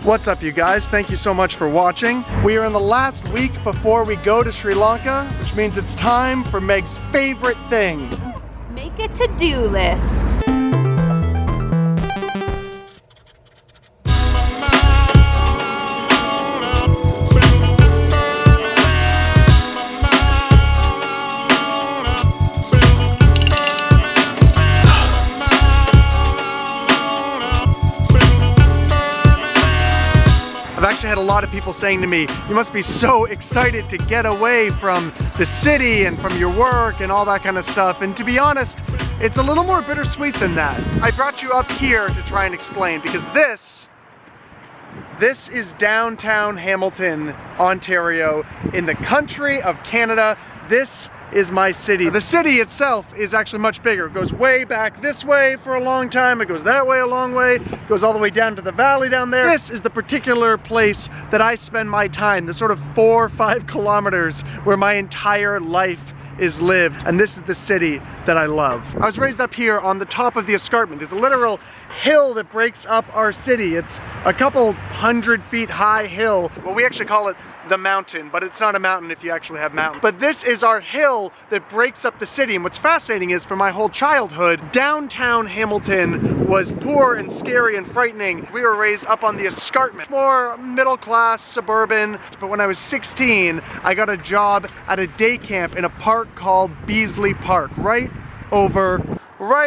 What's up, you guys? Thank you so much for watching. We are in the last week before we go to Sri Lanka, which means it's time for Meg's favorite thing. Make a to-do list. I've actually had a lot of people saying to me, you must be so excited to get away from the city and from your work and all that kind of stuff. And to be honest, it's a little more bittersweet than that. I brought you up here to try and explain because this is downtown Hamilton, Ontario, in the country of Canada. This is my city. The city itself is actually much bigger. It goes way back this way for a long time. It goes that way a long way. It goes all the way down to the valley down there. This is the particular place that I spend my time, the sort of 4 or 5 kilometers where my entire life is lived, and this is the city that I love. I was raised up here on the top of the escarpment. There's a literal hill that breaks up our city. It's a couple 100 feet high hill. Well, we actually call it the mountain, but it's not a mountain if you actually have mountains. But this is our hill that breaks up the city, and what's fascinating is for my whole childhood, downtown Hamilton was poor and scary and frightening. We were raised up on the escarpment, more middle class, suburban, but when I was 16, I got a job at a day camp in a park called Beasley Park, right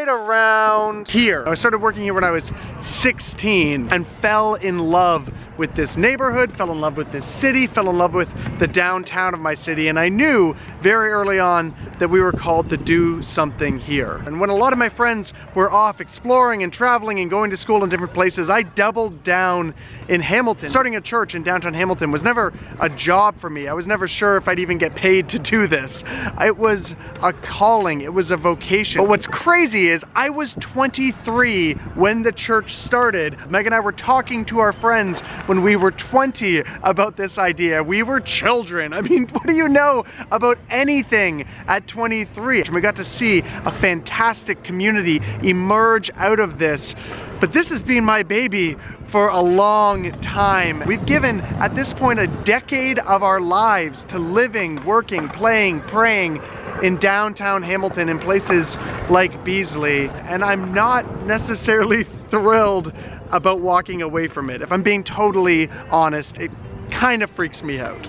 around here. I started working here when I was 16 and fell in love with this neighborhood, fell in love with this city, fell in love with the downtown of my city, and I knew very early on that we were called to do something here. And when a lot of my friends were off exploring and traveling and going to school in different places, I doubled down in Hamilton. Starting a church in downtown Hamilton was never a job for me. I was never sure if I'd even get paid to do this. It was a calling, it was a vocation. But what's crazy is I was 23 when the church started. Meg and I were talking to our friends when we were 20 about this idea. We were children. I mean, what do you know about anything at 23? We got to see a fantastic community emerge out of this. But this has been my baby for a long time. We've given, at this point, a decade of our lives to living, working, playing, praying in downtown Hamilton in places like Beasley, and I'm not necessarily thrilled about walking away from it. If I'm being totally honest, it kind of freaks me out.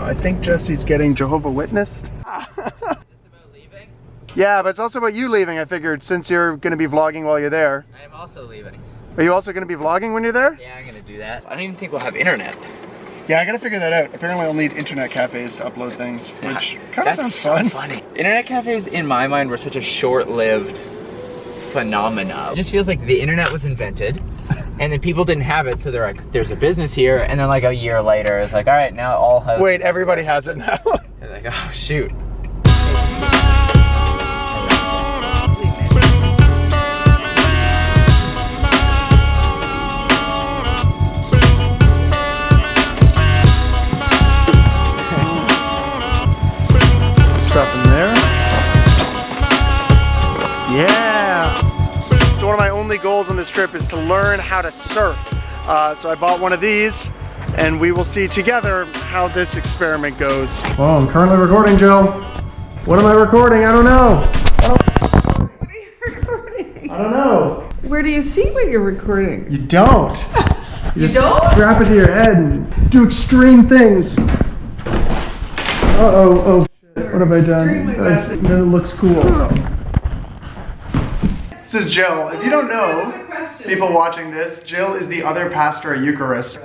I think Jesse's getting Jehovah's Witness. Is this about leaving? Yeah, but it's also about you leaving, I figured, since you're going to be vlogging while you're there. I am also leaving. Are you also going to be vlogging when you're there? Yeah, I'm going to do that. I don't even think we'll have internet. Yeah, I gotta figure that out. Apparently I'll need internet cafes to upload things, which kind of sounds fun. That's so funny. Internet cafes, in my mind, were such a short-lived phenomena. It just feels like the internet was invented, and then people didn't have it, so they're like, there's a business here, and then like a year later, it's like, all right, now all has... Wait, everybody has it now? They're like, oh, shoot. Stuff in there. Yeah! So one of my only goals on this trip is to learn how to surf. So I bought one of these, and we will see together how this experiment goes. Oh, I'm currently recording, Jill. What am I recording? I don't know. What are you recording? I don't know. Where do you see what you're recording? You don't. You just don't? strap it to your head and do extreme things. Uh-oh, oh. What have I done? Then it looks cool. This is Jill. If you don't know, people watching this, Jill is the other pastor at Eucharist.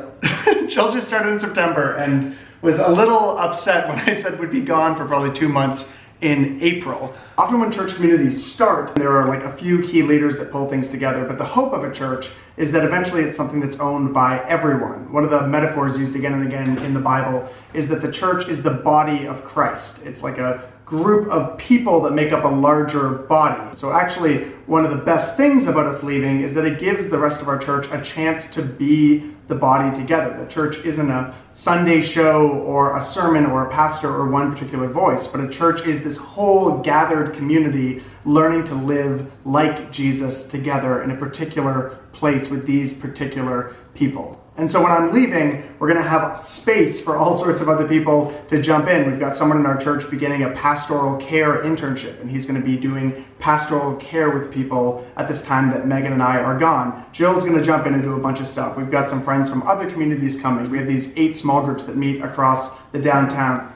Jill just started in September and was a little upset when I said we'd be gone for probably 2 months in April. Often when church communities start, there are like a few key leaders that pull things together, but the hope of a church is that eventually it's something that's owned by everyone. One of the metaphors used again and again in the Bible is that the church is the body of Christ. It's like a group of people that make up a larger body. So actually, one of the best things about us leaving is that it gives the rest of our church a chance to be the body together. The church isn't a Sunday show or a sermon or a pastor or one particular voice, but a church is this whole gathered community learning to live like Jesus together in a particular place with these particular people. And so when I'm leaving, we're going to have space for all sorts of other people to jump in. We've got someone in our church beginning a pastoral care internship, and he's going to be doing pastoral care with people at this time that Megan and I are gone. Jill's going to jump in and do a bunch of stuff. We've got some friends from other communities coming. We have these 8 small groups that meet across the downtown.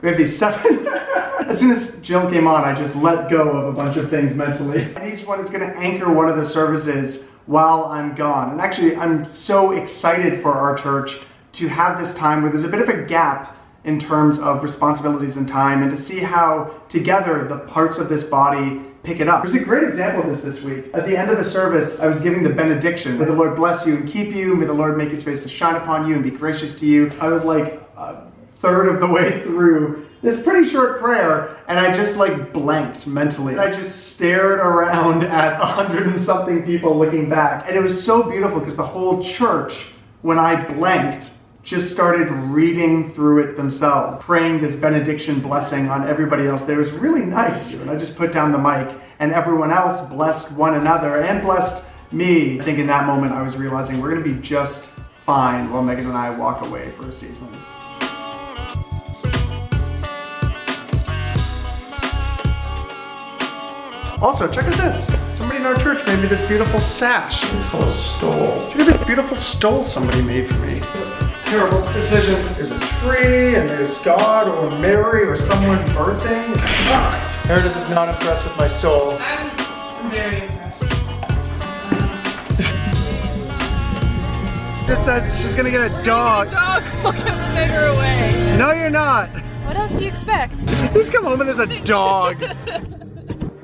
We have these 7. As soon as Jill came on, I just let go of a bunch of things mentally. And each one is going to anchor one of the services while I'm gone. And actually, I'm so excited for our church to have this time where there's a bit of a gap in terms of responsibilities and time, and to see how together the parts of this body pick it up. There's a great example of this week. At the end of the service, I was giving the benediction. May the Lord bless you and keep you. May the Lord make his face to shine upon you and be gracious to you. I was like a third of the way through this pretty short prayer, and I just like blanked mentally. I just stared around at 100 and something people looking back. And it was so beautiful because the whole church, when I blanked, just started reading through it themselves, praying this benediction blessing on everybody else there. It was really nice. And I just put down the mic, and everyone else blessed one another and blessed me. I think in that moment I was realizing we're gonna be just fine while Megan and I walk away for a season. Also, check out this. Somebody in our church made me this beautiful sash. It's called a stole. Check out this beautiful stole somebody made for me. Terrible decision. There's a tree, and there's God or Mary or someone birthing. Meredith is not impressed with my stole. I'm very impressed. Just said she's gonna get a dog. Dog will give the neighbor away. No, you're not. What else do you expect? You just come home and there's a dog.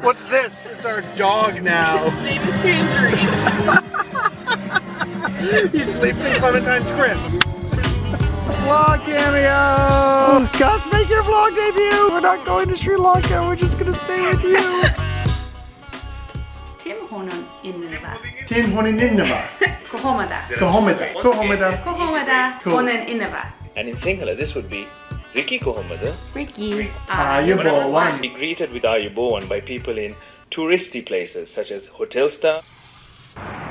What's this? It's our dog now. His name is Tangerine. He sleeps in Clementine's crib. Vlog cameo! Gus, make your vlog debut! We're not going to Sri Lanka, we're just gonna stay with you. Tim honon inneva. Tim honin inneva. Kohomada. Kohomada. Kohomada. Kohomada Cool. honon inneva. And in Sinhala, this would be Ricky Kohomada. Ricky. Ayubowan. Be greeted with Ayubowan by people in touristy places such as Hotel Star.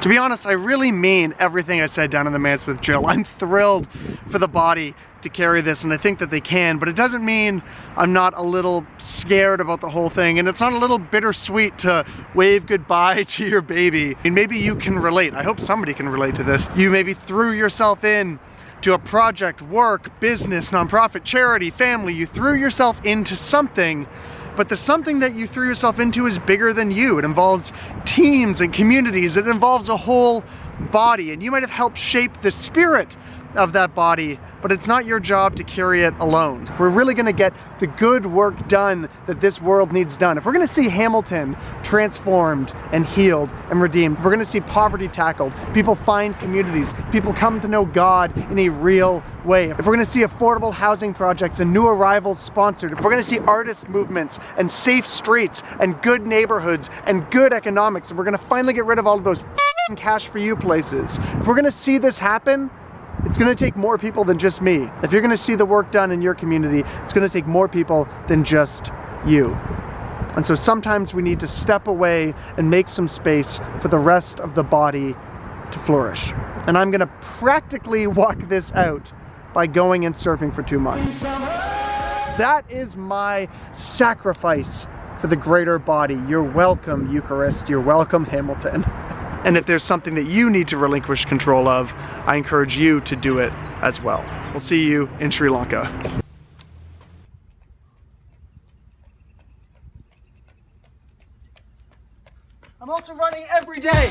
To be honest, I really mean everything I said down in the manse with Jill. I'm thrilled for the body to carry this, and I think that they can, but it doesn't mean I'm not a little scared about the whole thing, and it's not a little bittersweet to wave goodbye to your baby. And maybe you can relate. I hope somebody can relate to this. You maybe threw yourself in to a project, work, business, nonprofit, charity, family. You threw yourself into something, but the something that you threw yourself into is bigger than you. It involves teams and communities. It involves a whole body, and you might have helped shape the spirit of that body, but it's not your job to carry it alone. If we're really gonna get the good work done that this world needs done, if we're gonna see Hamilton transformed and healed and redeemed, if we're gonna see poverty tackled, people find communities, people come to know God in a real way, if we're gonna see affordable housing projects and new arrivals sponsored, if we're gonna see artist movements and safe streets and good neighborhoods and good economics, and we're gonna finally get rid of all of those f***ing cash for you places, if we're gonna see this happen, it's gonna take more people than just me. If you're gonna see the work done in your community, it's gonna take more people than just you. And so sometimes we need to step away and make some space for the rest of the body to flourish. And I'm gonna practically walk this out by going and surfing for 2 months. That is my sacrifice for the greater body. You're welcome, Eucharist. You're welcome, Hamilton. And if there's something that you need to relinquish control of, I encourage you to do it as well. We'll see you in Sri Lanka. I'm also running every day.